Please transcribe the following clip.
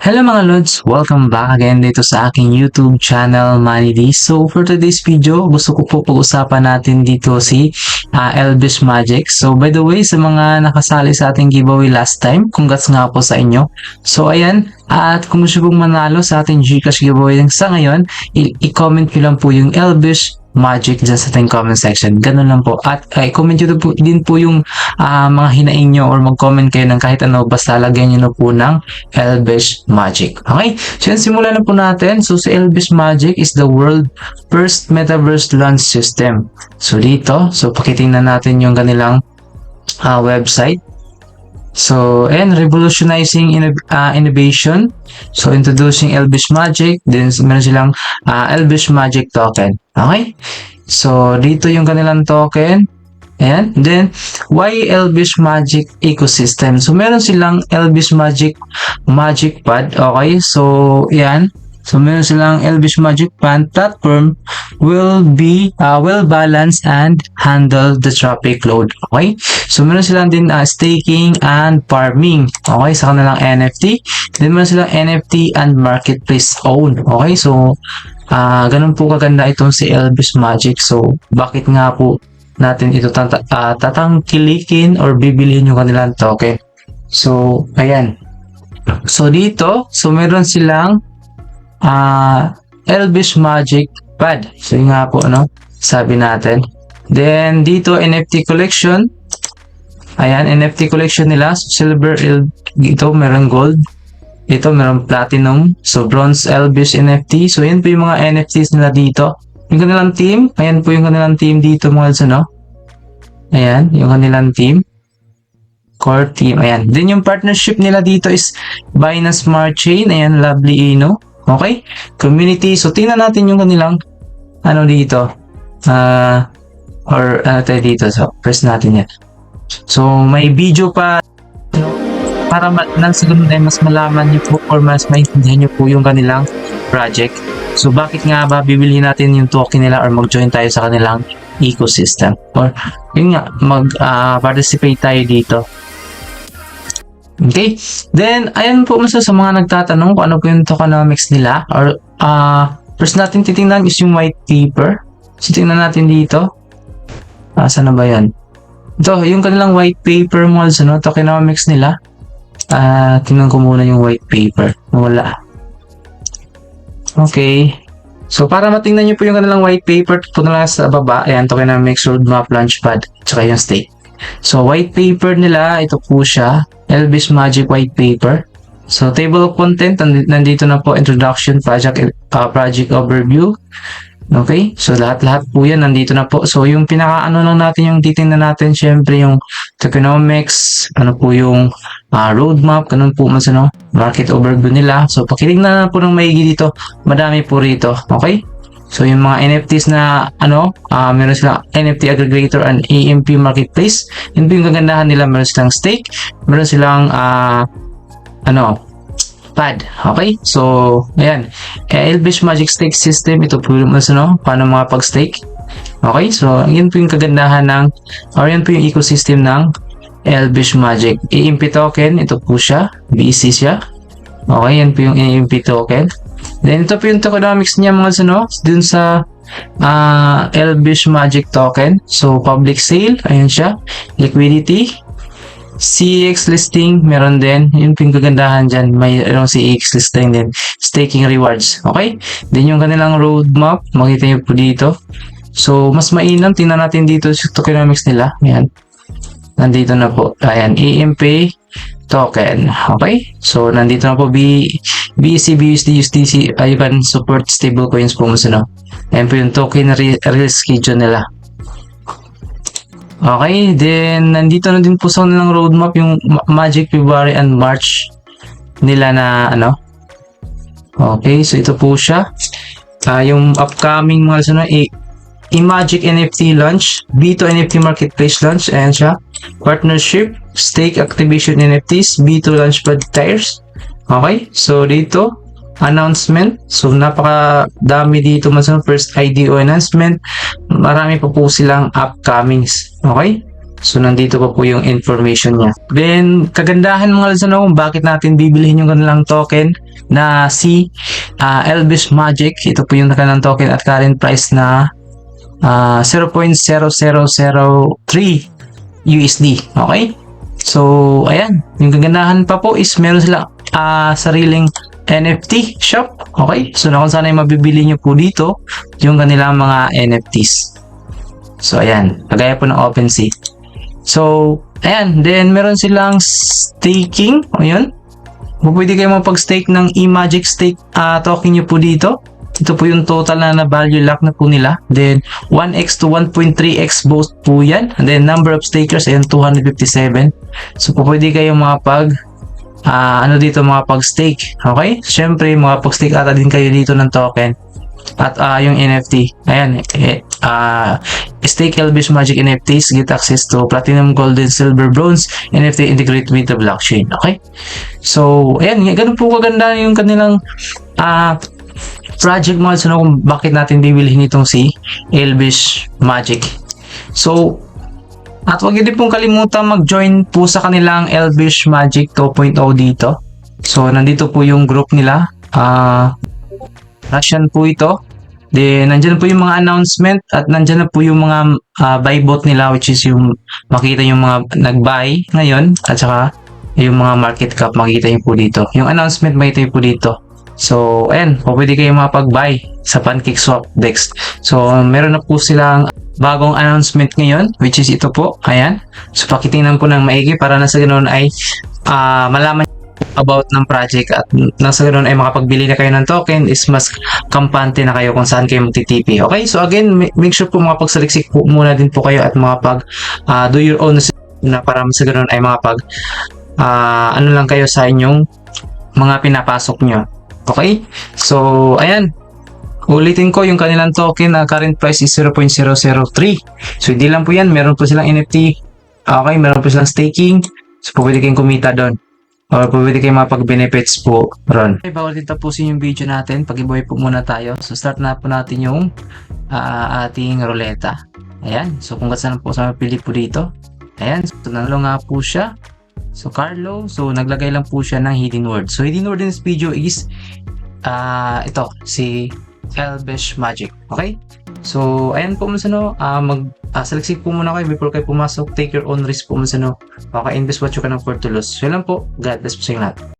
Hello mga Lods! Welcome back again dito sa aking YouTube channel, MoneyD. So for today's video, gusto ko po pag-usapan natin dito si Elvis Magic. So by the way, sa mga nakasali sa ating giveaway last time, congrats nga po sa inyo. So ayan, at kung gusto pong manalo sa ating Gcash giveaway sa ngayon, i-comment nyo lang po yung Elvis Magic dyan sa ating comment section. Ganun lang po. At comment nyo din po yung mga hinaing nyo or mag-comment kayo ng kahit ano, basta lagyan nyo na po ng Elvis Magic. Okay? So yan, simulan na po natin. So si Elvis Magic is the world first metaverse launch system. So dito, so pakitingnan natin yung kanilang website. So, and revolutionizing innovation. So, introducing Elvis Magic. Then, meron silang Elvis Magic token. Okay? So, dito yung kanilang token. Ayan. Then, why Elvis Magic ecosystem? So, meron silang Elvis Magic Pad. Okay? So, yan. So, meron silang Elvis Magic Pad platform will be well balanced and handle the traffic load. Okay? So, meron silang din staking and farming. Okay? Sa kanilang NFT. Then, meron silang NFT and marketplace own. Okay? So, ganun po kaganda itong si Elvis Magic. So, bakit nga po natin ito tatangkilikin or bibilihin yung kanilang token? So, ayan. So, dito, so meron silang Elvis Magic Pad. So, yun nga po, no? Sabi natin. Then, dito, NFT collection. Ayan, NFT collection nila. So, silver, ito, meron gold. Ito, meron platinum. So, bronze Elvis NFT. So, yan po yung mga NFTs nila dito. Yung kanilang team. Ayan po yung kanilang team dito, mga lods, no? Ayan, yung kanilang team. Core team. Ayan. Then, yung partnership nila dito is Binance Smart Chain. Ayan, Lovely Ino. Okay? Community. So, tingnan natin yung kanilang ano dito. Or ano tayo dito. So, press natin yan. So, may video pa para nang siguro na mas malaman niyo po or mas maintindihan niyo po yung kanilang project. So, bakit nga ba bibilihin natin yung token nila or mag-join tayo sa kanilang ecosystem? Or, yun nga, mag-participate tayo dito. Okay? Then, ayan po sa mga nagtatanong kung ano po yung tokenomics nila. Or, first natin titingnan is yung white paper. So, tingnan natin dito. Saan na ba yan? Ito, yung kanilang white paper mo, no? Tokenomics nila. Tingnan ko muna yung white paper. Wala. Okay. So, para matingnan nyo po yung kanilang white paper, punta lang sa baba. Ayan, tokenomics, roadmap, launchpad, tsaka yung stake. So, white paper nila, ito po siya. Elvis Magic white paper. So, table of content, nandito na po, introduction, project overview. Okay? So, lahat-lahat po yan, nandito na po. So, yung pinaka-ano lang natin, yung titingnan natin, syempre, yung tokenomics, ano po yung roadmap, ganun po mas ano, market overview nila. So, pakitingnan na po ng maigi dito. Madami po rito. Okay? So, yung mga NFTs na, meron silang NFT aggregator and EMP marketplace. Yun po yung kagandahan nila. Meron silang stake. Meron silang, pad. Okay? So, ayan. Elvis Magic Stake System. Ito po yung, paano mga pag-stake. Okay? So, yun po yung kagandahan ng, or yun po yung ecosystem ng Elvis Magic. EMP token. Ito po siya. BEC siya. Okay? Yan po yung EMP token. Then, ito po yung tokenomics niya mga dun sa Elvis Magic token. So, public sale, ayan siya. Liquidity, CEX listing, meron din. Yun po yung kagandahan dyan. Mayroong CEX listing din. Staking rewards, okay? Then, yung kanilang roadmap, makita nyo po dito. So, mas mainam. Tingnan natin dito sa tokenomics nila. Ayan. Nandito na po. Ayan, EMP token. Okay? So, nandito na po BEC, BUSD, USDC, you can support stable coins po mas Ayan po yung token release schedule nila. Okay, then nandito na din po sa nilang roadmap yung Magic February and March nila na Okay, so ito po siya. Yung upcoming mga Magic NFT launch, B2 NFT marketplace launch, ayan siya. Partnership, stake activation NFTs, B2 launchpad tires. Okay, so dito, announcement. So, napakadami dito first IDO announcement. Marami pa po silang upcomings. Okay? So, nandito pa po yung information niya. Then, kagandahan mga Luzano kung bakit natin bibilihin yung kanilang token na si Elvis Magic. Ito po yung kanilang token at current price na 0.0003 USD. Okay? So, ayan. Yung kagandahan pa po is meron sila sariling NFT shop. Okay? So, na kung sana yung mabibili nyo po dito, yung kanilang mga NFTs. So, ayan. Kagaya po ng OpenSea. So, ayan. Then, meron silang staking. Ayun. Pwede kayo mapag-stake ng eMagic stake token nyo po dito. Ito po yung total na value lock na po nila. Then, 1x to 1.3x both po yan. And then, number of stakers, ayan, 257. So, pwede kayo dito, mga pag-stake. Okay? Siyempre, mga pag-stake ata din kayo dito ng token. At yung NFT, ayan, stake Elvis Magic NFTs, get access to platinum, golden, silver, bronze NFT integrate with the blockchain. Okay? So, ayan, ganun po kaganda yung kanilang project mga Luzano kung bakit natin bibilihin itong si Elvis Magic. So, at huwag din pong kalimutan mag-join po sa kanilang Elvis Magic 2.0 dito. So, nandito po yung group nila. Russian po ito. Then, nandyan po yung mga announcement at nandyan na po yung mga buy bot nila, which is yung makita yung mga nag-buy ngayon at saka yung mga market cap makita yung po dito. Yung announcement makita yung po dito. So, ayan, pwede kayo mapag-buy sa PancakeSwap DEX. So, meron na po silang bagong announcement ngayon, which is ito po. Ayan. So, pakitingnan po ng maigi para na sa ganoon ay malaman about ng project at nasa ganoon ay makapagbili na kayo ng token is mas kampante na kayo kung saan kayo magtitipi. Okay? So, again, make sure po makapagsaliksik po muna din po kayo at makapag do your own na para sa ganoon ay makapag lang kayo sa inyong mga pinapasok nyo. Okay? So, ayan. Ulitin ko yung kanilang token na current price is 0.003. So, hindi lang po yan. Meron po silang NFT. Okay? Meron po silang staking. So, pwede kayong kumita doon. O pwede kayong mapag-benefits po ron. Okay, bawal din tapusin yung video natin. Pag-ibuhay po muna tayo. So, start na po natin yung ating ruleta. Ayan. So, kung saan po sa mapili po dito. Ayan. So, nanalo nga po siya. So, Carlo. So, naglagay lang po siya ng hidden word. So, hidden word in this video is ito, si Elvis Magic. Okay? So, ayan po Luzano. Seleksik po muna kayo before kayo pumasok. Take your own risk po Luzano. Okay, invest what you can afford to lose. So, yun lang po. God bless po sa inyo lahat.